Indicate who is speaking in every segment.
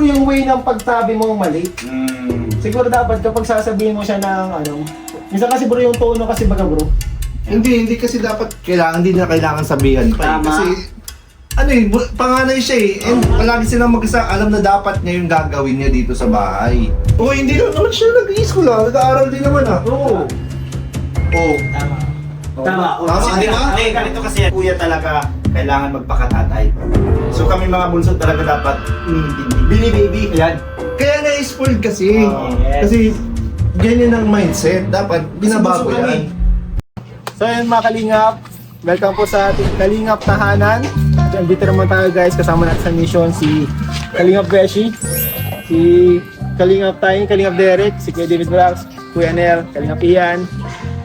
Speaker 1: yung way ng pagsabi mo mali. Siguro dapat kapag sasabihin mo siya ng ano, minsan kasi bro yung tono kasi baga bro.
Speaker 2: Hindi kasi dapat hindi na kailangan sabihan pa.
Speaker 3: Tama.
Speaker 2: Kasi ano eh, panganay siya eh. And palagi silang mag-isa, alam na dapat niya yung gagawin niya dito sa bahay. Oo, hindi naman siya nag-i-school ah. Nag-aaral din naman ah.
Speaker 1: Oo.
Speaker 2: Oo.
Speaker 3: Tama. Tama.
Speaker 2: Tama, di ba?
Speaker 3: Ganito kasi kuya talaga kailangan magpakatatay. So kami mga bunso talaga dapat bini-baby. Yan.
Speaker 2: Kaya na-spoiled kasi.
Speaker 3: Yes.
Speaker 2: Kasi ganyan ang mindset. Dapat binabago
Speaker 1: Sinusuka
Speaker 2: yan.
Speaker 1: So yun mga Kalingap, welcome po sa ating Kalingap Tahanan. So dito naman tayo guys, kasama natin sa mission si Kalingap Beshi, si Kalingap Taying, Kalingap Derek, si Kuya David Vlogs, Kuya Nel, Kalingap Ian.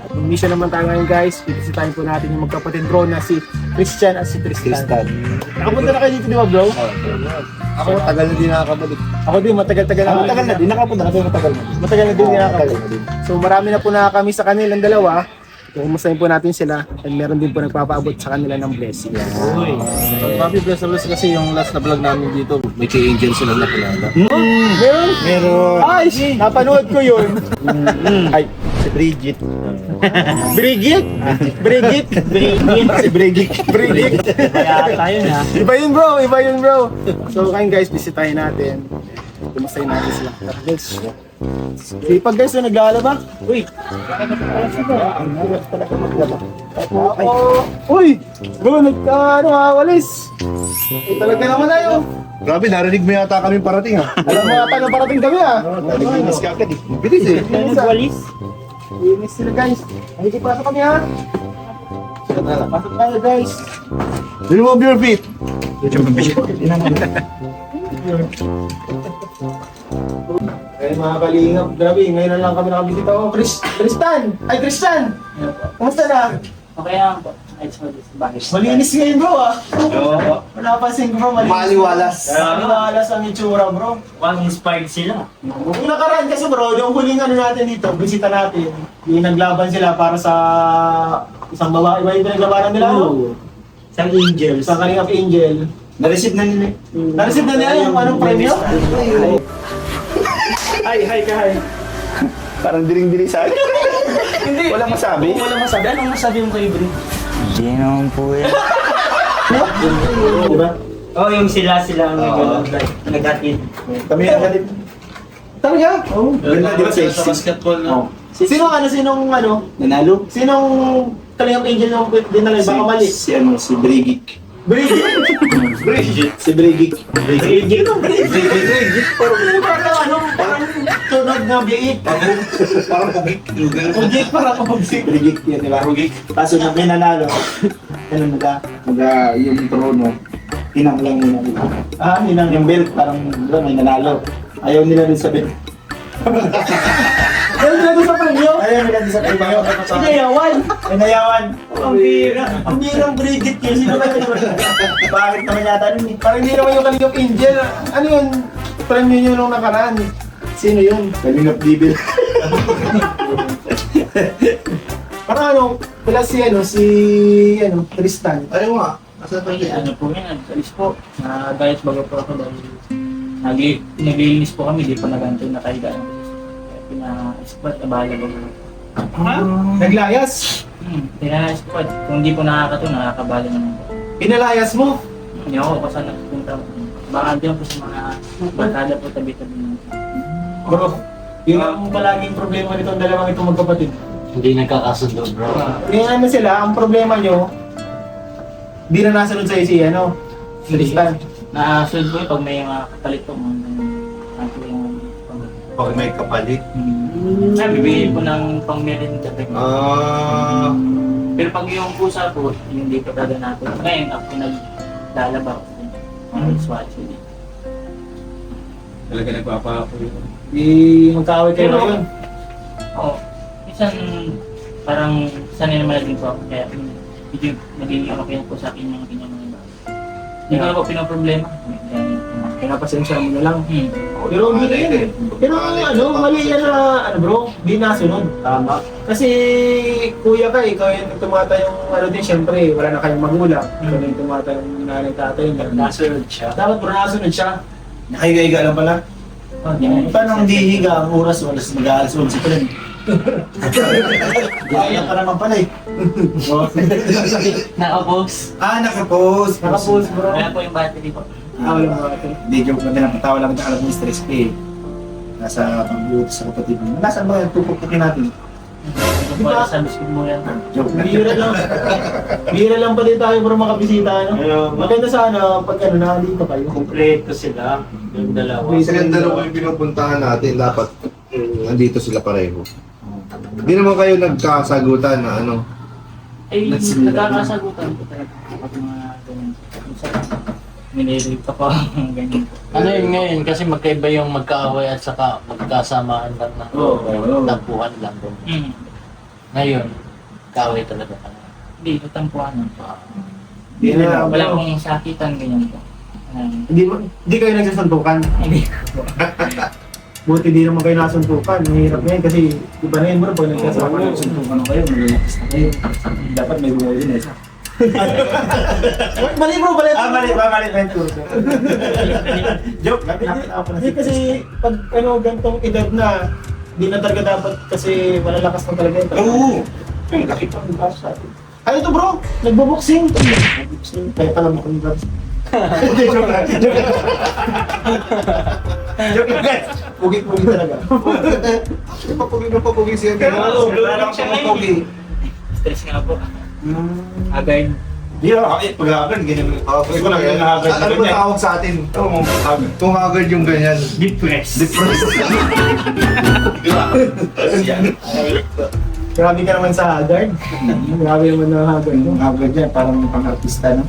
Speaker 1: At yung mission naman tayo ngayon guys, bibisitahin po natin yung magkapatid bro na si Christian at si Tristan. Nakapunta na kayo dito di ba bro?
Speaker 2: Ako tagal na din nakakabalik.
Speaker 1: Ako din, matagal-tagal na.
Speaker 2: Matagal na din, nakapunta na matagal na din.
Speaker 1: Matagal na din
Speaker 2: Oo,
Speaker 1: nakakabalik.
Speaker 2: matagal na din.
Speaker 1: So marami na po na kami sa kanilang dalawa. Kumustahin po natin sila at meron din po nagpapaabot sa kanila ng blessing.
Speaker 4: Uy, Papi Bless na bless kasi yung last na vlog namin dito, may kay Angel sila nakilala.
Speaker 1: Meron?
Speaker 2: Meron.
Speaker 1: Ay, napanood ko yun. Ay,
Speaker 2: Si Bridget.
Speaker 1: Brigitte? Brigitte?
Speaker 2: Si Bridget.
Speaker 1: Brigitte?
Speaker 3: Kaya tayo na.
Speaker 1: Iba yun bro, iba yun bro. So kayo guys, bisitahin natin. Kumustahin natin sila. Guys, sipag guys, so naglalaba. Uy! Ang hirap talaga maglaba. Uy! Bro, walis. Talaga naman na yun.
Speaker 2: Grabe, narinig mo yata kami parating ah.
Speaker 1: Alam mo ata na parating kami ah.
Speaker 2: Nalinis ka agad eh. Bilis eh.
Speaker 3: Nagwalis.
Speaker 1: Linis sila guys. Halika, pasok kami ha. Pasok tayo guys.
Speaker 2: Remove your feet.
Speaker 1: Eh mga kalingap, grabe, ngayon na lang kami nakabisita. Oh, Tristan! Ay, Tristan! Kumusta na?
Speaker 3: Okay lang po. Ayos mo dito sa bahay.
Speaker 1: Malinis ngayon bro ah. Wala pa sing bro, malinis.
Speaker 2: Maliwalas.
Speaker 1: Maliwalas ang itsura bro.
Speaker 3: One inspired sila.
Speaker 1: Yung nakaraan kasi bro, yung huling ano natin dito, bisita natin, yung naglaban sila para sa isang babae, iba yung pinaglabanan nila, no?
Speaker 3: Isang angel.
Speaker 1: Isang Kalingap Angel.
Speaker 3: Na-receive na nila.
Speaker 1: Na-receive na nila yung anong premyo? Hi, hi ka, hi.
Speaker 2: Parang diring-diri sa akin.
Speaker 1: Hindi.
Speaker 2: Walang masabi.
Speaker 3: Walang masabi. Anong masabi mo kay Bri?
Speaker 5: Hindi naman po yan.
Speaker 1: Diba?
Speaker 3: Oh, yung sila ang nag-atid.
Speaker 2: Kami ang galit.
Speaker 1: Talaga? Oo.
Speaker 2: Ganda din
Speaker 4: Sa
Speaker 2: sexy.
Speaker 4: basketball na.
Speaker 1: Sinong
Speaker 2: Nanalo?
Speaker 1: sinong Kalingap Angel nung dinala, baka mali.
Speaker 2: Si Brigitte.
Speaker 1: Brigitte?
Speaker 2: Si Brigitte.
Speaker 1: Brigitte? Parang tunog na biik.
Speaker 2: Parang pugik.
Speaker 1: Brigitte, parang kabugsi.
Speaker 2: Brigitte yan, di ba? Pugik. Kaso na may nanalo. Ano yung trono. Tinang lang nila.
Speaker 1: Ah, ninang
Speaker 2: Yung belt, parang may nanalo. Ayaw nila rin sa belt.
Speaker 1: Ayaw nila doon sa premyo?
Speaker 2: Ayaw nila rin sa premyo.
Speaker 1: Sinayawan.
Speaker 2: Pinayawan.
Speaker 1: Ang bira. Ang birang Brigitte yun. Sino ba yun?
Speaker 2: Bakit naman yata nun eh?
Speaker 1: Parang hindi naman yung Kalingap Angel. Ano yun? Premyo nyo nung nakaraan. Sino yun?
Speaker 2: Kalingap Devil.
Speaker 1: Parang ano, pala si Tristan.
Speaker 2: Ayaw nga. Asa pa
Speaker 3: Ano po yan? Alis po. Nag-diet bago po ako dahil naglilinis po kami. Di pa nag-antay na kahiga. Kaya pina-squat. Abala ba po?
Speaker 1: Naglayas.
Speaker 3: Pina-squat. Kung di po nakakabala naman po.
Speaker 1: Pinalayas mo.
Speaker 3: Hindi ako kasi nagpunta. Baka andyan po sa mga barkada po tabi-tabi.
Speaker 1: Bro, yun ang palaging problema nitong dalawang itong magkapatid.
Speaker 4: Hindi nagkakasundo, bro.
Speaker 1: Ngayon na sila, ang problema nyo, di na nasunod sa'yo si Tristan.
Speaker 3: Nakasunod po pag may mga kapalit po.
Speaker 2: Pag may kapalit.
Speaker 3: Bibigay po ng pang-merinda. Pero pag yung pusa po, hindi pa talaga natin. Ngayon, ako naglalaba ko. Swatch yun.
Speaker 4: Talaga nagpapako yun.
Speaker 1: Di magkaaway kayo
Speaker 3: Pero-
Speaker 1: ngayon.
Speaker 3: Oo. Minsan, parang sanay naman natin po ako. Kaya medyo naging okay na po sa akin yung kanyang mga iba. Hindi ko na po pinaproblema.
Speaker 1: Pinapasensya mo na lang.
Speaker 3: Hmm.
Speaker 1: Pero hindi yun eh. Pero mali yan na, bro, di nasunod.
Speaker 2: Tama.
Speaker 1: Kasi kuya ka, ikaw yung tumata yung din, syempre, wala na kayong magulang. Ikaw yung tumata yung nanay tatay niya.
Speaker 3: Nasunod siya.
Speaker 1: Dapat bro, nasunod siya.
Speaker 2: Nakahiga-higa lang pala.
Speaker 3: Oh, yan.
Speaker 6: Paano hindi higa ang oras mag-aalas 11 pa rin? Kaya pa naman pala eh.
Speaker 3: Naka-post.
Speaker 2: Nakapost.
Speaker 1: Nakapost bro.
Speaker 3: Wala po yung battery po.
Speaker 1: Wala mo ate.
Speaker 6: Hindi, joke lang din. Napatawa lang kita alam mo yung stress ko eh. Nasa pag-buot sa kapatid mo. Nasaan ba yung tupukin natin?
Speaker 3: Wala sa biscuit mo yan.
Speaker 6: Joke lang.
Speaker 1: Bihira lang pa din tayo bro makabisita, ano? Maganda sana pag ano, nandito kayo.
Speaker 7: Kompleto sila, yung dalawa.
Speaker 2: Sa ganda ko yung pinupuntahan natin, dapat nandito sila pareho. Hindi naman kayo nagkasagutan na ano.
Speaker 3: Eh, nagkakasagutan po talaga. Kapag mga ganyan. Minirip ka pa, ganyan.
Speaker 7: Ano yun ngayon? Kasi magkaiba yung magkaaway at saka magkasamaan lang na tampuhan lang.
Speaker 3: Hmm.
Speaker 7: Ngayon, kaaway talaga ka na.
Speaker 3: Hindi, natampuan po.
Speaker 1: Hindi na,
Speaker 3: Wala pong sakitan, ganyan po.
Speaker 1: Hindi kayo nagsasuntukan.
Speaker 3: Hindi.
Speaker 1: Buti di naman kayo nasuntukan. Mahirap ngayon kasi iba na yun bro pag nagkasama.
Speaker 6: Suntukan na kayo, malalakas na kayo. Dapat may buhay din eh.
Speaker 1: Mali bro, mali.
Speaker 6: Mali ba yung turo? Joke lang.
Speaker 1: Hindi kasi pag ano gantong edad na, hindi na talaga dapat kasi malalakas na talaga yun.
Speaker 2: Oo!
Speaker 1: Laki pa ang gas natin. Ano to bro? Nagbo-boxing. Kaya pala mo kung gas.
Speaker 2: Hindi, joke lang. Joke lang.
Speaker 1: Pugit-pugit talaga.
Speaker 2: Papugin siya.
Speaker 6: Wala lang siya ngayon.
Speaker 3: Stress nga po. Agad.
Speaker 6: Hindi pag-aagad, ganyan. Gusto ko lang yung nakagad.
Speaker 2: Ano ba tawag sa atin? Kung agad yung ganyan.
Speaker 3: Depressed.
Speaker 2: Depressed.
Speaker 1: Grabe ka naman sa Haggard. Grabe naman na Haggard.
Speaker 6: Yung agad yan, parang pang-artista, no?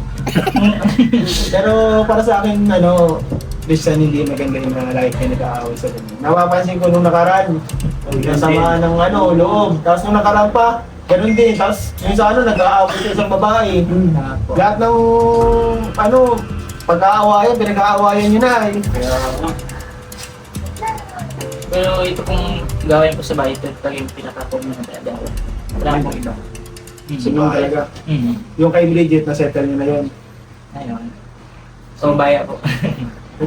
Speaker 1: Pero para sa akin, ano, Christian, hindi maganda yung mga like na nag-aaway sa ganun. Napapansin ko nung nakaraan, nasamaan ng ano, loob. Tapos nung nakaraan pa, ganun din. Tapos yung sa ano, nag-aaway sa isang babae. Lahat ng, ano, pag-aawayan, pinag-aawayan nyo na eh.
Speaker 3: Pero ito pong gawin ko sa bahay, ito talaga yung pinaka-pog na nagdadawa. Wala pong iba.
Speaker 1: Siguro talaga.
Speaker 3: Mm.
Speaker 1: Yung kay Bridget, na-settle nyo na yun.
Speaker 3: Ayun. So, baya po.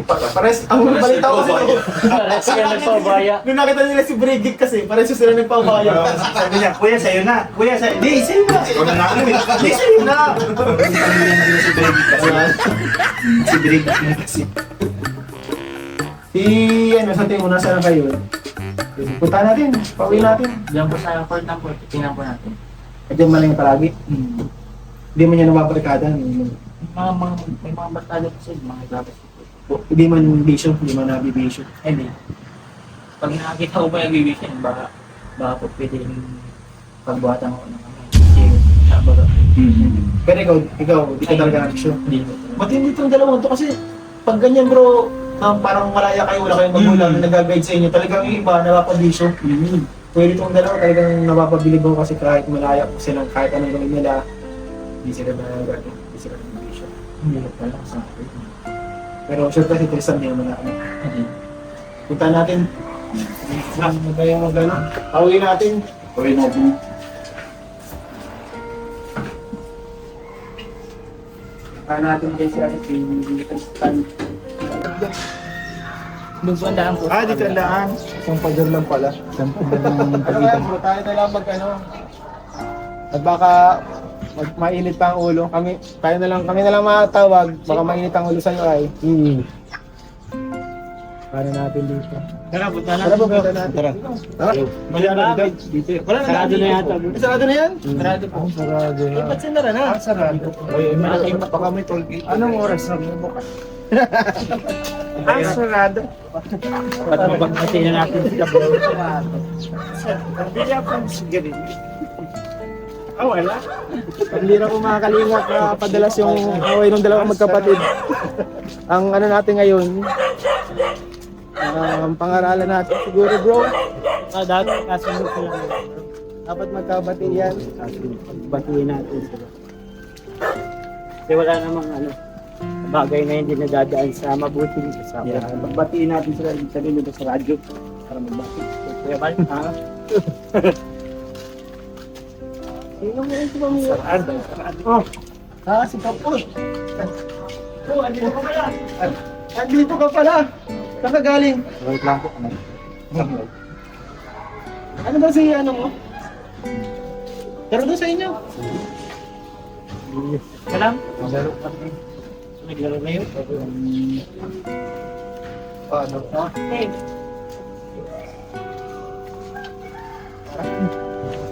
Speaker 1: Pares, ang balita ko kasi,
Speaker 7: Parehas ka nagpabaya.
Speaker 1: nung nakita nila si Bridget kasi, pares sila nagpabaya.
Speaker 6: Sabi niya, kuya, sa'yo na. Kuya, sa'yo. Hindi, sa'yo na. Ikaw na namin. Hindi, sa'yo na. Si Brig kasi.
Speaker 1: Si, ano, sa tingin mo, nasa na kayo? Punta natin, pauwi natin.
Speaker 3: Diyan po sa court ng court, tingnan po natin.
Speaker 1: At yan man lang yung palagi. Hindi man yan nababarikada.
Speaker 3: May mga barkada po sila, mga iglabas po.
Speaker 1: Hindi man bisyo, hindi man nabibisyo.
Speaker 3: Hindi. Pag nakakita ko pa yung bibigyan, baka po pwede yung pagbuhatan ko ng ano. Kasi, baga.
Speaker 1: Pero ikaw, di ka talaga nabisyo.
Speaker 3: Hindi po.
Speaker 1: Ba't hindi itong dalawang to? Kasi pag ganyan bro, parang malaya kayo, wala kayong magulang na nag-guide sa inyo. Talagang yung iba, napapabisyo. Pwede itong dalawa, talagang napapabilib ako kasi kahit malaya po silang, kahit anong gawin nila, hindi sila nag-guide, hindi sila nag-bisyo.
Speaker 3: Hindi po pala sa akin.
Speaker 1: Pero sure kasi Tristan din naman ako.
Speaker 3: Hindi.
Speaker 1: Punta natin. Huwag kayong mag-ano. Pauwi natin.
Speaker 6: Kuya natin.
Speaker 1: Punta natin kay si Tristan.
Speaker 3: Doon po ang daan po.
Speaker 1: Dito ang daan. Isang pader lang pala. Isang pader lang pagitan. Tayo na lang mag-ano. At baka mainit pa ang ulo. Kami na lang matawag. Baka mainit ang ulo sa'yo ay. Para natin dito.
Speaker 7: Tara, punta
Speaker 1: Tara po, punta natin. Tara. Masyado dito. Wala na.
Speaker 7: Sarado na yata.
Speaker 1: Sarado na yan?
Speaker 3: Sarado po.
Speaker 1: Sarado na.
Speaker 3: Ba't sinara na?
Speaker 1: Sarado.
Speaker 3: Malaki pa.
Speaker 1: Baka may toll gate. Anong oras na bukas? Sarado.
Speaker 7: Ba't mabagpati na natin sila bro?
Speaker 1: Hindi ako sigarin. Wala. Pambira ko mga kalingap na padalas yung away ng dalawang magkapatid. Ang ano natin ngayon, ang pangaralan natin siguro bro.
Speaker 7: Dati kasunod ko lang.
Speaker 1: Dapat magkabati yan.
Speaker 7: Batiin natin sila. Kasi wala namang bagay na hindi nadadaan sa mabuting kasama.
Speaker 1: Magbatiin natin sila sa nila sa radyo para magbati.
Speaker 7: Kuya Bal, ha?
Speaker 1: Sino mo yung pamilya?
Speaker 7: Sarado.
Speaker 1: Si Kapul. Andito ka pala. Saan ka galing?
Speaker 6: Wait lang po.
Speaker 1: Ano ba si ano mo? Tara doon sa inyo.
Speaker 3: Salam.
Speaker 1: Naglaro na yun. Paano?
Speaker 3: Hey.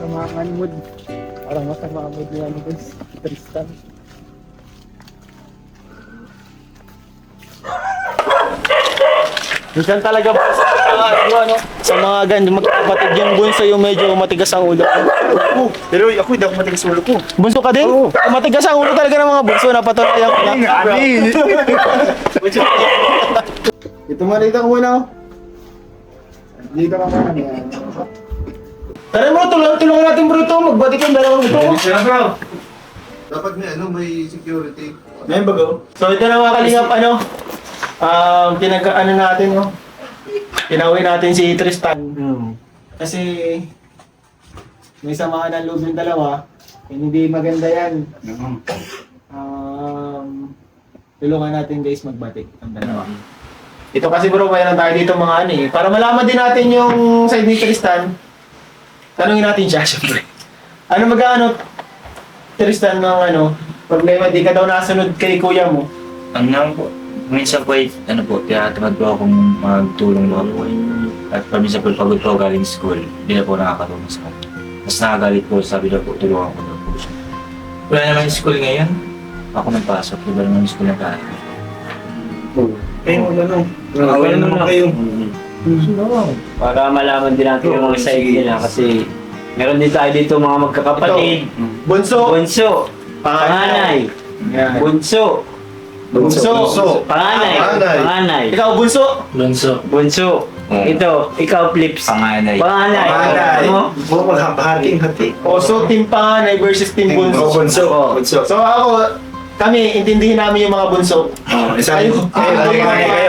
Speaker 1: Masama ang mood. Parang masama ang mood niya ni Tristan. Minsan talaga ba sa mga ganyan magkakapatid yung bunso yung medyo matigas ang ulo.
Speaker 6: Pero ako hindi ako matigas ulo ko.
Speaker 1: Bunso ka din? Matigas ang ulo talaga ng mga bunso, napatunayan ko na.
Speaker 6: Amin!
Speaker 1: Ito malita ko muna.
Speaker 6: Dito ka muna.
Speaker 1: Tara bro, tulungan natin bro ito. Magbati ko yung dalawang ito.
Speaker 2: Dapat may security.
Speaker 1: Ngayon bago. So ito na mga kalingap pinag-ano natin no. Pinauwi natin si Tristan. Kasi may samahan ng loob yung dalawa. Hindi maganda yan. Tulungan natin guys magbatik ang dalawa. Ito kasi bro, mayroon tayo dito mga ano eh. Para malaman din natin yung side ni Tristan. Tanungin natin siya syempre. Ano mag-ano Tristan ng problema, di ka daw nasunod kay kuya mo.
Speaker 5: Ano lang po, minsan po ay, tinatamad po akong magtulong mga po. At paminsan po pagod po galing school, hindi na po nakakatulong sa akin. Mas nakagalit po, sabi na po, tulungan ko na po siya. Wala naman yung school ngayon. Ako nagpasok, iba naman yung school na kaya.
Speaker 6: Kayo away naman kayo.
Speaker 7: Para malaman din natin yung mga side nila kasi meron din tayo dito mga magkakapatid.
Speaker 1: Bunso.
Speaker 7: Bunso. Panganay.
Speaker 1: Yan.
Speaker 7: Bunso.
Speaker 1: Bunso.
Speaker 7: Panganay. Panganay.
Speaker 1: Ikaw bunso.
Speaker 7: Bunso. Ito, ikaw flips.
Speaker 5: Panganay.
Speaker 7: Panganay.
Speaker 6: Panganay.
Speaker 7: Ano?
Speaker 6: Puro maghahating-hati.
Speaker 1: So team panganay versus team bunso.
Speaker 6: Bunso. Bunso.
Speaker 1: So ako, kami, intindihin namin yung mga bunso.
Speaker 6: Isa
Speaker 1: Ayun.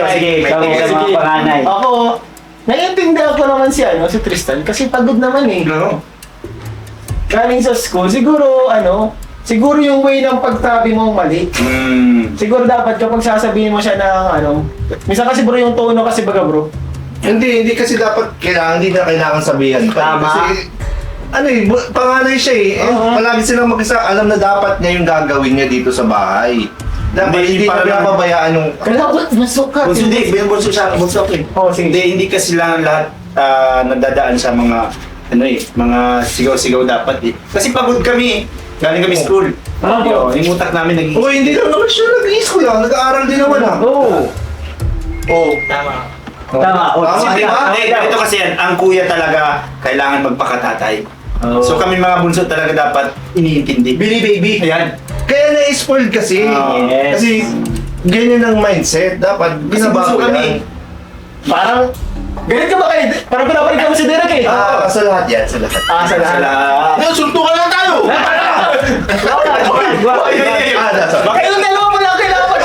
Speaker 7: Sige, kami sa mga panganay.
Speaker 1: Ako, naiintindihan ko naman si Tristan kasi pagod naman eh. Galing sa school, siguro yung way ng pagtabi mo mali. Siguro dapat kapag sasabihin mo siya ng minsan kasi bro yung tono kasi baga bro.
Speaker 2: Hindi kasi dapat hindi na kailangan sabihan.
Speaker 7: Tama.
Speaker 2: Kasi panganay siya eh.
Speaker 1: Oo.
Speaker 2: Palagi silang alam na dapat niya yung gagawin niya dito sa bahay. Dapat hindi
Speaker 6: para
Speaker 2: na
Speaker 6: lang-
Speaker 2: pabayaan yung...
Speaker 1: Kailangan masukat.
Speaker 6: Bunso hindi, bunso siya, bunso ako eh.
Speaker 1: Oh, sige.
Speaker 6: Hindi kasi lang lahat nadadaan sa mga mga sigaw-sigaw dapat eh. Kasi pagod kami eh. Galing kami school. Yung utak namin naging...
Speaker 2: Oh, hindi lang naman siya nag-i-school lang. Nag-aaral din naman ah.
Speaker 7: Oo.
Speaker 3: Tama.
Speaker 7: Tama.
Speaker 2: Kasi
Speaker 6: Kasi
Speaker 2: diba?
Speaker 6: ito kasi yan, ang kuya talaga kailangan magpakatatay. So kami mga bunso talaga dapat iniintindi. Billy baby. Ayan.
Speaker 2: Kaya na-spoiled kasi.
Speaker 7: Yes.
Speaker 2: Kasi ganyan ang mindset. Dapat
Speaker 6: Kasi bunso
Speaker 2: binabago
Speaker 6: kami.
Speaker 2: yan.
Speaker 1: Parang, ganit ka ba kayo? Parang pinapalik ka mo si Derek eh.
Speaker 2: Sa lahat yan. Sa lahat.
Speaker 1: Sa lahat.
Speaker 6: Suntukan lang tayo!
Speaker 1: Kayong dalawa mo lang kailangan.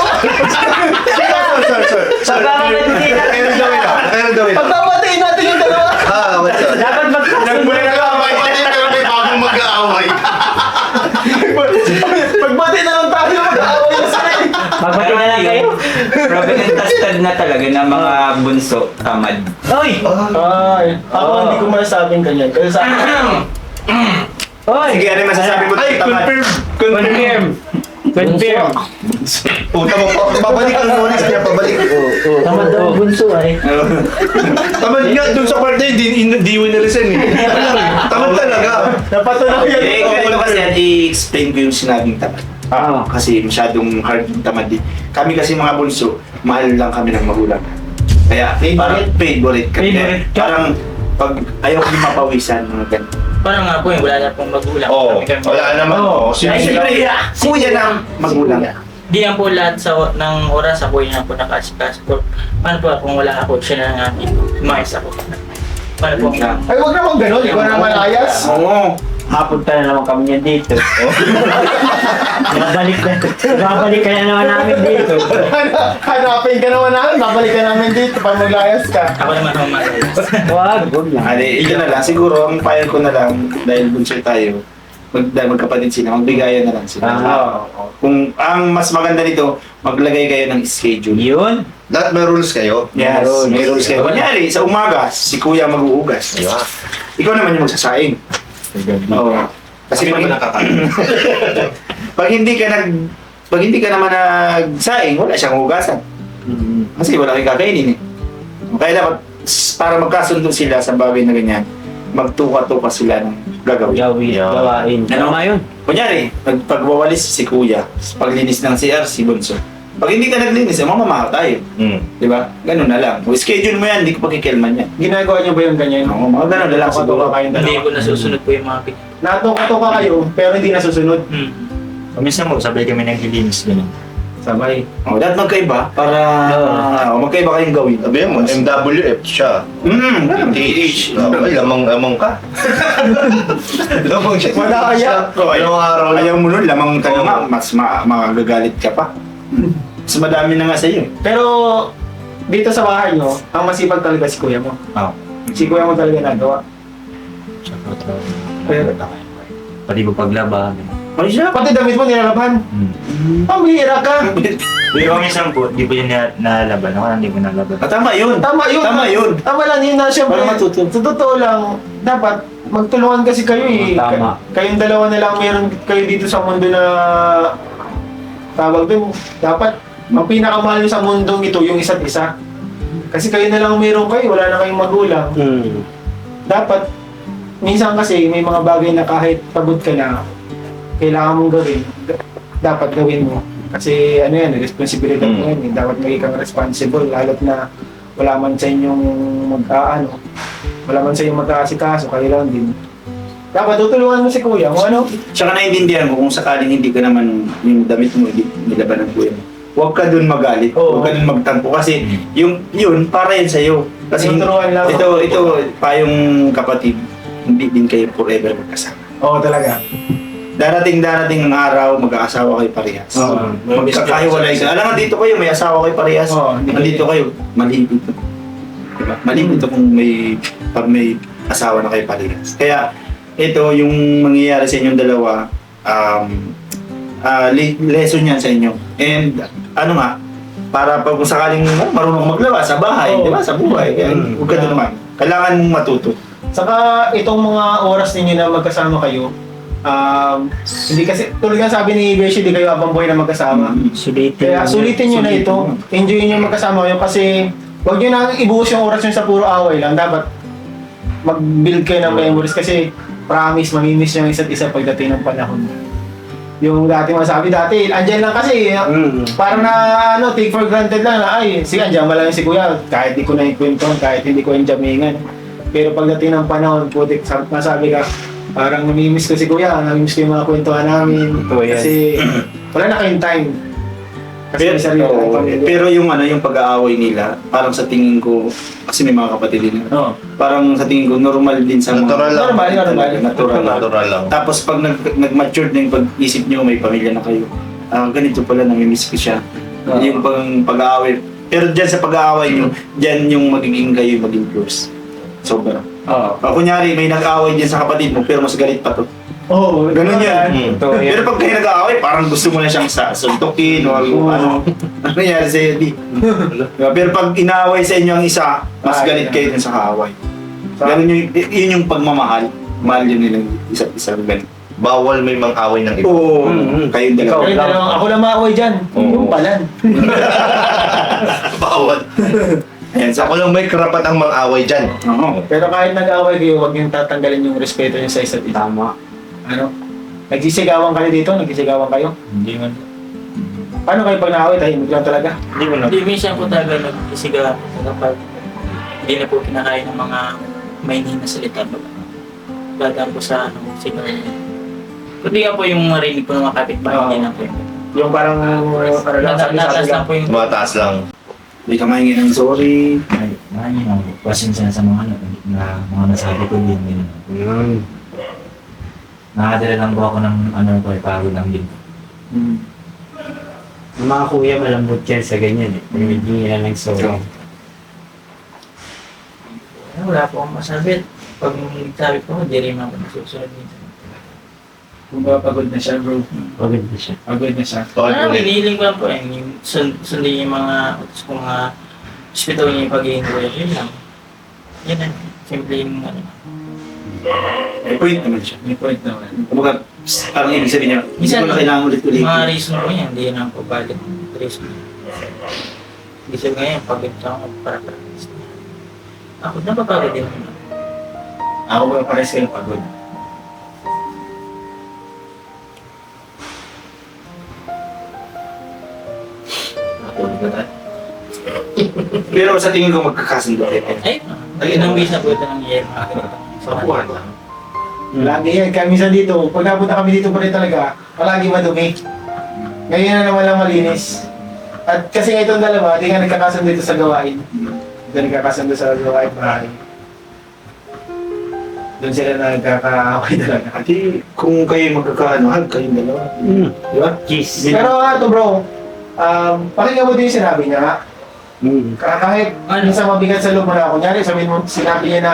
Speaker 2: Sorry. Kaya gawin.
Speaker 1: Pagpapatiin natin yung dalawa.
Speaker 2: What's up?
Speaker 7: Dapat magkasunod.
Speaker 2: Mag-aaway.
Speaker 1: Pagbati na lang tayo, mag-aaway na sila eh.
Speaker 7: Magbati na lang kayo.
Speaker 5: Proven and tested na talaga ng mga bunso, tamad.
Speaker 7: Oy!
Speaker 1: Ay, ako hindi ko masasabing ganyan. Kasi sa akin,
Speaker 7: Oy!
Speaker 6: Sige, ano yung masasabi mo?
Speaker 2: Ay, confirm.
Speaker 7: Confirm. Confirm.
Speaker 2: Puta mo, pabalik ang nonis niya, pabalik.
Speaker 7: Tamad daw bunso ay.
Speaker 2: Tamad nga, dun sa part na yun, di winilisin eh. Tamad talaga.
Speaker 1: napatunayan
Speaker 6: Ito kasi i-explain ko yung sinabing tamad. Kasi masyadong hard yung tamad din. Kami kasi mga bunso, mahal lang kami ng magulang. Kaya parang favorite kami.
Speaker 7: Favorite ka?
Speaker 6: Parang pag ayaw kami mapawisan, mga ganun.
Speaker 3: Parang nga po wala na pong magulang.
Speaker 2: Oo,
Speaker 3: Kami-
Speaker 2: wala naman.
Speaker 3: Ay, siyempre,
Speaker 6: Kuya ng magulang.
Speaker 3: di lang po lahat ng oras ako yun na po nakasikas po. Paano po kung wala ako, siya na nga mais ako. Paano po?
Speaker 1: Ay, huwag naman ganun. Ikaw na malayas.
Speaker 6: Oo.
Speaker 7: Hapon pa na naman kami niyan dito. Babalik ka na naman namin dito.
Speaker 1: Hanapin ka naman namin. Babalik ka namin dito pag maglayas ka.
Speaker 3: Ako naman ako malayas.
Speaker 7: Wag lang.
Speaker 6: Ade, yun na lang. Siguro, ang payo ko na lang, dahil bunso tayo, dahil magkapatid sila, magbigayan na lang sila.
Speaker 7: Ah.
Speaker 6: Kung ang mas maganda nito, maglagay kayo ng schedule.
Speaker 7: Yun.
Speaker 2: Lahat may rules kayo.
Speaker 6: Yes, may rules kayo. Kunyari, sa umaga, si kuya mag-uugas.
Speaker 2: Diba?
Speaker 6: Ikaw naman yung magsasaing. Oo. Kasi
Speaker 2: Kami
Speaker 6: pag,
Speaker 2: naman nakakain.
Speaker 6: pag hindi ka naman nagsaing, wala siyang hugasan. Kasi wala kang kakainin eh. Kaya dapat, para magkasundo sila sa bagay na ganyan, magtuka-tuka sila ng gagawin.
Speaker 7: Gawain. Tama yun.
Speaker 6: Kunyari, pagwawalis si kuya, paglinis ng CR si Bunso. Pag hindi ka naglinis, mamamaha tayo. Di ba? Ganun na lang. O schedule mo yan, hindi ko pakikialman yan.
Speaker 1: Ginagawa niyo ba yung ganyan?
Speaker 6: Oo, mga ganun na lang siguro.
Speaker 1: Natuka kayong
Speaker 3: Hindi
Speaker 1: dalawa.
Speaker 3: ko nasusunod po yung mga
Speaker 1: Natuka kayo, pero hindi nasusunod.
Speaker 5: Minsan mo, sabay kami naglilinis gano'n.
Speaker 1: Sabay.
Speaker 6: O, dapat magkaiba para magkaiba kayong gawin.
Speaker 2: Sabi mo, MWF siya.
Speaker 6: Ganun.
Speaker 2: TH. Ay, lamang ka. Lamang siya.
Speaker 1: Wala kaya.
Speaker 2: Ilang araw lang.
Speaker 6: Ayaw mo nun, lamang ka na nga, mas magagalit ka pa. Mas madami na nga sa'yo.
Speaker 1: Pero dito sa bahay nyo, ang masipag talaga si kuya mo.
Speaker 5: Oo.
Speaker 1: Si kuya mo talaga nagawa. Pero-
Speaker 5: Pati ba paglaba?
Speaker 6: Ay siya.
Speaker 1: Pati damit mo nilalaban. Pamihira ka.
Speaker 5: Pero minsan po, di po yun nalaban. Ako hindi ko nalaban.
Speaker 6: Tama yun.
Speaker 1: Tama yun.
Speaker 6: Tama yun.
Speaker 1: Tama lang yun na siyempre.
Speaker 6: Para matuto.
Speaker 1: Sa totoo lang, dapat magtulungan kasi kayo eh.
Speaker 7: Tama.
Speaker 1: Kayong dalawa na lang meron kayo dito sa mundo na tawag dun. Dapat ang pinakamahal nyo sa mundong ito yung isa't isa. Kasi kayo na lang meron kayo, wala na kayong magulang. Dapat, minsan kasi may mga bagay na kahit pagod ka na, kailangan mong gawin, dapat gawin mo. Kasi ano yan, responsibilidad mo yan. Dapat maging kang responsible, lalo't na wala man sa inyong wala man sa inyong mag-aasikaso, kayo lang din. Dapat tutulungan mo si kuya mo, ano?
Speaker 6: Tsaka naiintindihan mo kung sakaling hindi ka naman yung damit mo, hindi nilaban ng kuya mo. Huwag ka dun magalit,
Speaker 1: Oo.
Speaker 6: huwag ka dun magtampo kasi yun para yan sa'yo. Kasi
Speaker 1: Tuturuan lang.
Speaker 6: ito pa yung kapatid, hindi din kayo forever magkasama.
Speaker 1: Oo, talaga.
Speaker 6: Darating ang araw, mag-aasawa kayo parehas.
Speaker 1: Oo.
Speaker 6: Magkakahiwalay ka. Alam nga dito kayo, may asawa kayo parehas.
Speaker 1: Oo, hindi
Speaker 6: Nandito kayo, mali dito. Diba? Mali dito kung pag may asawa na kayo parehas. Kaya ito yung mangyayari sa inyong dalawa, lesson yan sa inyo. And ano nga, para pag kung sakaling marunong maglaba sa bahay,
Speaker 1: Oo.
Speaker 6: di ba? Sa buhay. Kaya huwag ka naman. Kailangan mong matuto.
Speaker 1: Saka itong mga oras ninyo na magkasama kayo, hindi kasi, tulad nga sabi ni Beshi, di kayo abang buhay na magkasama.
Speaker 7: Sulitin.
Speaker 1: Kaya sulitin nyo na ito. Enjoy nyo magkasama kayo kasi huwag nyo na ibuhos yung oras nyo sa puro away lang. Dapat mag-build kayo ng memories kasi promise, mamimiss nyo ang isa't isa pagdating ng panahon. Yung dati dati, andyan lang kasi, parang na, take for granted lang na, ay, sige, andyan lang si kuya, kahit di ko na ikwentuhan, kahit hindi ko yung jamingan. Pero pagdating ng panahon, putik, masabi ka, parang namimiss ko si kuya, namimiss ko yung mga kwentuhan namin. Kasi, wala na kayong time. Kasi may sarili tayong pamilya.
Speaker 6: Pero yung yung pag-aaway nila, parang sa tingin ko, kasi may mga kapatid din.
Speaker 1: Oo.
Speaker 6: Parang sa tingin ko, normal din sa
Speaker 2: Natural lang.
Speaker 6: Natural lang.
Speaker 2: Natural lang.
Speaker 6: Tapos pag nag-mature na yung pag-isip nyo, may pamilya na kayo. Ganito pala, namimiss ko siya. Yung pag-aaway. Pero dyan sa pag-aaway nyo, dyan yung magiging kayo, maging close. Sobra. Kunyari, may nag-aaway dyan sa kapatid mo, pero mas galit pa to.
Speaker 1: Oo,
Speaker 6: Ganun yan.
Speaker 1: Totoo yan.
Speaker 6: Pero pag kayo nag-aaway, parang gusto mo na siyang suntukin o ano nangyari sa'yo, di. Diba? Pero pag inaaway sa inyo ang isa, mas galit kayo dun sa kaaway. Ganun yun yung pagmamahal. Mahal yun nilang isa't isa. Ganun.
Speaker 2: Bawal may mang-away ng iba.
Speaker 6: Oo, kayong dalawa.
Speaker 1: Kayo dalawang, ako lang maaway dyan. Yung palan.
Speaker 2: Bawal.
Speaker 6: Ayan,
Speaker 2: Ako lang may karapat ang mang-away dyan.
Speaker 6: Oo.
Speaker 1: Pero kahit nag-away kayo, huwag niyong tatanggalin yung respeto niyo sa isa't isa.
Speaker 7: Tama.
Speaker 1: Ano? Nagsisigawan kayo dito? Nagsisigawan kayo?
Speaker 5: Hindi man.
Speaker 1: Paano kayo pag naaway? Tahimik lang talaga.
Speaker 5: Hindi mo na.
Speaker 3: Hindi, minsan po talaga nag-isiga kapag hindi na po kinakain ng mga mainin na salita. Dadaan po sa sigaw. Kundi nga po yung marinig po ng mga kapitbahay, hindi na po yun.
Speaker 1: Yung parang
Speaker 3: Nataas lang po yung...
Speaker 2: Tumataas lang.
Speaker 6: Hindi ka mahingi ng sorry.
Speaker 5: Ay, yun ang pasensya na sa mga mga nasabi ko din. Nakadala lang po ako ng pagod lang din.
Speaker 7: Ang mga kuya malambot yan sa ganyan eh. Hindi nila ng sorry.
Speaker 3: Wala po akong masabi. Pag sabi ko, hindi rin ako nasusunod dito.
Speaker 6: Kung ba pagod na siya, bro.
Speaker 5: Pagod na siya.
Speaker 6: Pagod na siya.
Speaker 3: Hinihiling ko lang po yung sundin yung mga utos ko mga hospital niya yung pag-iingo. Yun lang. Yun lang. Simple yung ano.
Speaker 6: May point naman siya. May point naman. Kumbaga, parang ibig sabihin niya, hindi
Speaker 3: Minsan,
Speaker 6: ko na kailangan ulit-ulit.
Speaker 3: Mga reason ko yan, hindi na po valid. Reason. Ibig sabihin ngayon, pagod siya ako para-practice. Ako napapagod din naman.
Speaker 6: Ako ba pares kayo pagod?
Speaker 5: Nakatulog na tayo.
Speaker 6: Pero sa tingin ko magkakasundo kayo.
Speaker 3: Ay, ilang weeks na po ito nangyayari mga ganito. So,
Speaker 6: Kapuhan lang.
Speaker 1: Lagi yan, kami minsan dito, pag napunta kami dito pa rin talaga, palagi madumi. Ngayon na naman lang malinis. At kasi nga itong dalawa, hindi nga nagkakasundo dito sa gawain. Hindi nagkakasundo sa gawain bahay. Doon sila nagkakaaway talaga.
Speaker 6: Ati, kung kayo magkakaanohan, kayong dalawa. Di ba?
Speaker 7: Jeez.
Speaker 1: Pero ito bro, pakinggan mo din yung sinabi niya nga. Kahit minsan mabigat sa loob mo na, kunyari sabihin mo, sinabi niya na,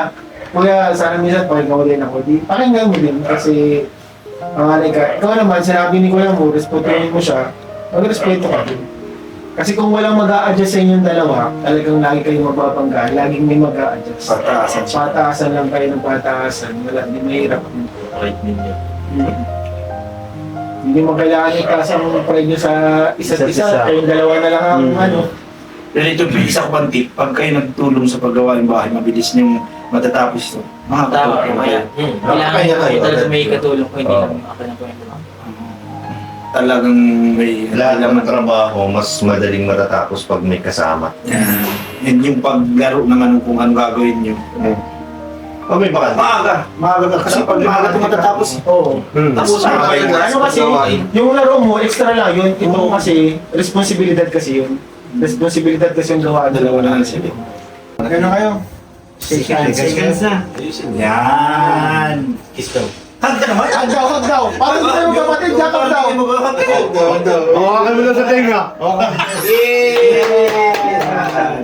Speaker 1: Kuya, sana minsan pakinggan mo din ako. Pakinggan mo din kasi pangalay ka. Ikaw naman, sinabi ni Kuya mo, respetuhin mo siya, mag-respeto ka din. Kasi kung walang mag-a-adjust sa inyong dalawa, talagang lagi kayong mababanggaan, laging may mag-a-adjust.
Speaker 6: Pataasan siya.
Speaker 1: Pataasan lang kayo ng pataasan, wala, di mahirap.
Speaker 5: Right ninyo.
Speaker 1: Hindi mo kailangan ikasang pride nyo sa isa't isa, kayong dalawa na lang ang ano.
Speaker 6: Pero ito, isa ko pang tip, pag kayo nagtulong sa paggawa ng bahay, mabilis niyong matatapos ito.
Speaker 3: tama po kaya. Kailangan
Speaker 6: Kaya
Speaker 3: ko
Speaker 6: kayo,
Speaker 3: talaga
Speaker 6: agad.
Speaker 3: may katulong ko, hindi
Speaker 5: Oo.
Speaker 3: lang ako na po yung
Speaker 6: Talagang may
Speaker 8: Lahat ng trabaho, mas madaling matatapos pag may kasama.
Speaker 6: And yung paglaro ng ano kung ano gagawin niyo.
Speaker 8: Pag may bakante.
Speaker 6: Maaga ka. Kasi pag maaga ito matatapos.
Speaker 1: Oo.
Speaker 6: Tapos
Speaker 8: Mas
Speaker 6: na kayo.
Speaker 1: Ano kasi, yung laro mo, extra lang yun. Ito kasi, responsibilidad kasi yun. Responsibilidad kasi yung gawa.
Speaker 6: Dalawa na lang sila.
Speaker 1: Ano na kayo?
Speaker 7: Seconds na.
Speaker 6: Yan! Kiss daw. Hug ka naman!
Speaker 1: Hag daw! Parang hindi tayo kapatid, jakap daw!
Speaker 8: Hawakan mo lang sa tenga.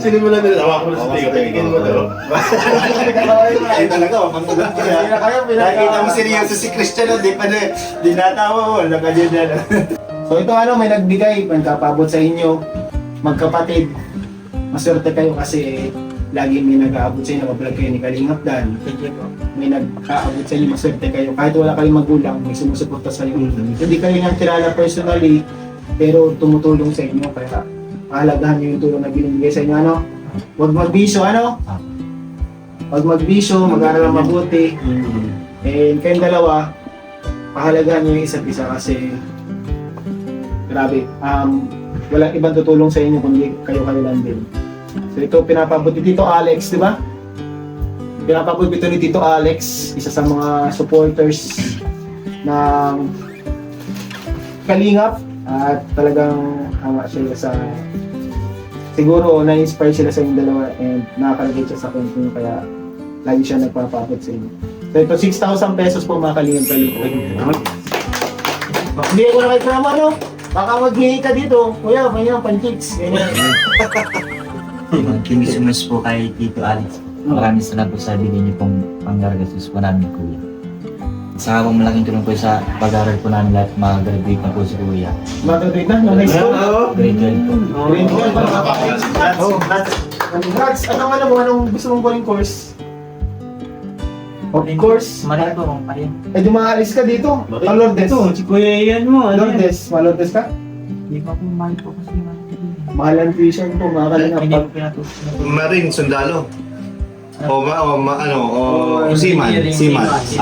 Speaker 8: Sino mo lang nila? Hawakan mo lang sa tenga. Tingin mo daw.
Speaker 6: Ay talaga, manggulang ka.
Speaker 1: Hindi na kayo,
Speaker 6: Nakita mo seryoso si Christian, di pa na, di natawa mo, nakadyan na lang.
Speaker 1: So ito ano, may nagbigay, magkapabot sa inyo, magkapatid. Maswerte kayo kasi lagi may nag-aabot sa inyo, nag-vlog kayo ni Kalingap Dan. May nag-aabot sa inyo, maswerte kayo. Kahit wala kayong magulang, may sumusuporta sa inyo. Hindi kayo nang kilala personally, pero tumutulong sa inyo. Kaya pahalagahan nyo yung tulong na binibigay sa inyo. Ano? Huwag magbisyo, ano? Huwag magbisyo, mag-aral ng mabuti. And kayong dalawa, pahalagahan nyo yung isa't isa kasi grabe, walang ibang tutulong sa inyo kundi kayo lang din. So ito pinapabot ni Tito Alex, di ba? Pinapabot ito ni Tito Alex, isa sa mga supporters ng Kalingap at talagang sila sa siguro na-inspire sila sa inyong dalawa and nakakalagay siya sa kwento niyo kaya lagi siya nagpapabot sa inyo. So ito 6,000 pesos po mga Kalingap Kalingap. Hindi ko na kayo drama, no? Baka mag-hingi ka dito. Kuya, may yung pan-chicks.
Speaker 9: Kimissimus po kay Tito Alex. Maraming salamat po sa binigyan niyo pong panggargastos po namin, Kuya. Sa habang malaking tulong po sa pag-aaral po namin lahat, mag-graduate na po si Kuya.
Speaker 1: Mag-graduate na, yung high school.
Speaker 9: Grade 12 po.
Speaker 1: Grade 12 pa nakapag-congrats. Congrats. Anong gusto mong gawing course? Of course.
Speaker 3: Marami po kung kaya.
Speaker 1: Eh, di maalis ka dito. Malordes.
Speaker 7: Si Kuya Ian mo, ano yan?
Speaker 1: Lordes. Malordes ka?
Speaker 3: Hindi pa po mahal po kasi yung
Speaker 1: Mahal ang tuition po, mga Kalingap.
Speaker 3: hindi po pinatutunan.
Speaker 8: Marine, sundalo.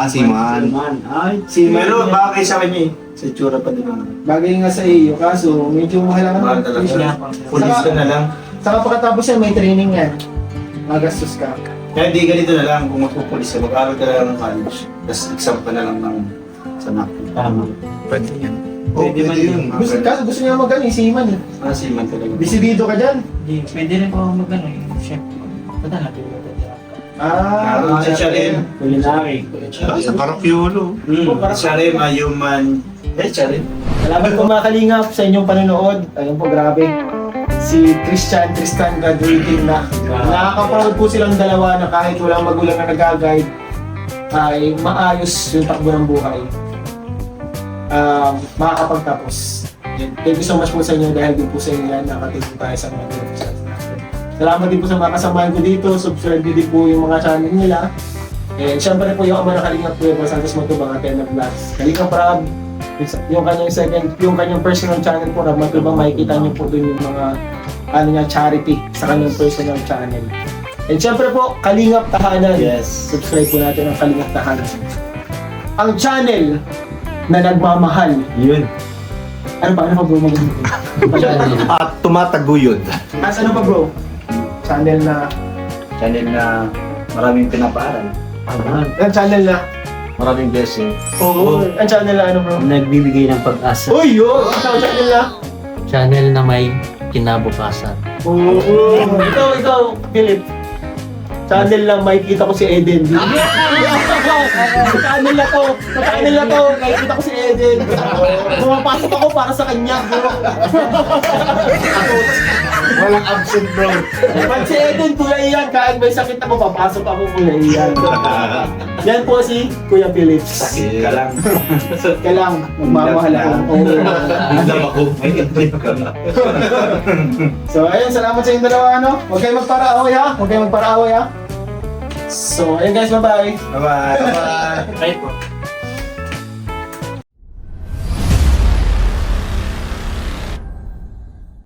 Speaker 8: Seaman.
Speaker 7: Ay,
Speaker 1: Si
Speaker 6: Pero bagay sa kanya eh. Sa itsura pa din naman.
Speaker 1: Bagay nga sa iyo, kaso medyo mahal
Speaker 6: Mahal
Speaker 1: ang
Speaker 6: talaga.
Speaker 1: tuition.
Speaker 6: Pulis ka na lang.
Speaker 1: Saka pagkatapos yan, may training yan. Magastos ka.
Speaker 6: Kaya di ganito na lang, kung magpupulis ka, mag-aaral ka na lang ng college. Tapos exam ka na lang ng sanak.
Speaker 7: tama.
Speaker 6: Pwede yan.
Speaker 7: Pwede man yun.
Speaker 1: Kaso gusto niya mag-ano, isiman eh.
Speaker 6: Masiman talaga.
Speaker 1: Desidido ka dyan.
Speaker 3: Hindi, pwede rin po mag-ano yung chef. Pata natin yung
Speaker 6: Si Charim.
Speaker 7: Culinary.
Speaker 8: Sa Parapiolo.
Speaker 6: Charim, Ayuman. Charim.
Speaker 1: Salamat po mga Kalingap sa inyong panonood. Ayun po, grabe. Si Tristan graduating na. Nakaka-proud po silang dalawa na kahit walang magulang na nag-guide ay maayos yung takbo ng buhay. makakapagtapos. And thank you so much po sa inyo dahil din po sa inyo yan nakatingin tayo sa mga channel natin. Salamat din po sa mga kasamahan ko dito. Subscribe din po yung mga channel nila. And syempre po yung ama na Kalingap Kuya Santos Matubang Atena Vlogs. Kalingap Rob, yung kanyang personal channel po, Rob Matubang, makikita niyo po dun yung mga charity sa kanyang personal channel. And syempre po, Kalingap Tahanan.
Speaker 6: Yes.
Speaker 1: Subscribe po natin ang Kalingap Tahanan. Ang channel na nagmamahal.
Speaker 6: Yun.
Speaker 1: Ano pa bro?
Speaker 2: At tumataguyod.
Speaker 1: Ano pa bro? Channel na
Speaker 6: Maraming pinapaaral.
Speaker 1: ang channel na
Speaker 4: Maraming blessing.
Speaker 1: ang channel na ano bro?
Speaker 7: Nagbibigay ng pag-asa.
Speaker 1: Uy, yun! Ang channel na
Speaker 7: Channel na may kinabukasan.
Speaker 1: Ikaw, Philip. Channel lang, makikita ko si Eden. Channel na to, makikita ko si Eden. Pumapasok ako para sa kanya, bro.
Speaker 2: Walang absent, bro.
Speaker 1: Pag si Eden, Kuya Ian, kahit may sakit ako, papasok ako, Kuya Ian. Yan po si Kuya Philips.
Speaker 6: Sakit ka lang.
Speaker 1: Ka lang, magmamahal ako.
Speaker 2: Alam ako. May invite ka na.
Speaker 1: So, ayun, salamat sa inyong dalawa, ano? Huwag kayong magpara-away, ha? So, ayun guys, bye-bye.
Speaker 2: Bye-bye. Bye-bye.
Speaker 3: Right po.